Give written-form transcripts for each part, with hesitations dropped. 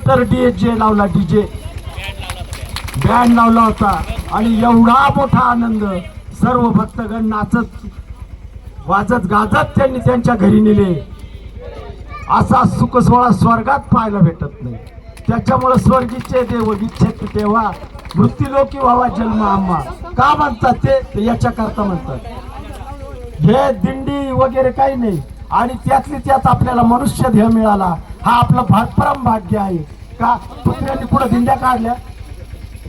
तर डीजे लावला, DJ band लावला होता आणि एवढा मोठा आनंद, सर्व भक्तगण नाचत वाजत गाजत त्यांनी त्यांच्या घरी नेले. असा सुख सोहळा स्वर्गात पाहायला भेटत नाही. त्याच्यामुळे स्वर्गीचे देव इच्छेत तेव्हा मृत्यूलोकी व्हावा जन्म आम्हा का म्हणतात ते याच्या करता म्हणतात. हे दिंडी वगैरे काही नाही आणि त्यातली त्यात आपल्याला मनुष्य देह मिळाला, हा आपलं परम भाग्य आहे. का कुत्र्यांनी पुढे दिंड्या काढल्या,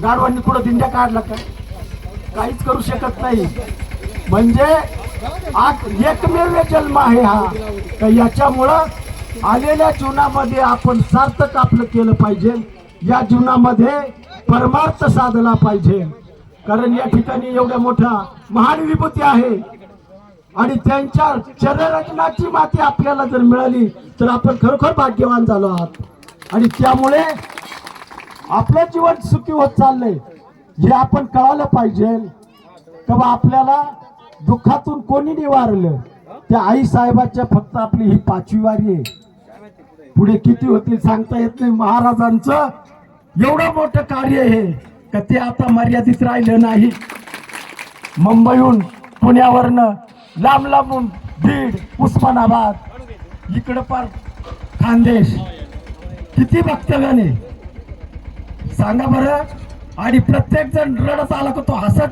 गाढवांनी पुढे दिंड्या काढल्या का? काहीच करू शकत नाही. म्हणजे एकमेव जन्म आहे हा. तर याच्यामुळं आलेल्या जीवनामध्ये आपण सार्थक आपलं केलं पाहिजे. या जीवनामध्ये परमार्थ साधला पाहिजे. कारण या ठिकाणी एवढ्या मोठ्या महान विभूती आहे आणि त्यांच्या चरणरत्नाची माती आपल्याला जर मिळाली तर आपण खरोखर भाग्यवान झालो आहात. आणि त्यामुळे आपलं जीवन सुखी होत चाललंय हे आपण कळालं पाहिजे. तेव्हा आपल्याला दुःखातून कोणी निवारलं? त्या आई साहेबाच्या फक्त आपली ही 5वी वारी आहे. पुढे किती होतील सांगता येत नाही. महाराजांचं एवढं मोठं कार्य आहे का ते आता मर्यादित राहिलं नाही. मुंबईहून पुण्यावरनं लांब लांबून बीड, उस्मानाबाद, इकडं पार खानदेश, किती भक्तगण आहे सांगा बरं. आणि प्रत्येक जण रडत आला का तो हसत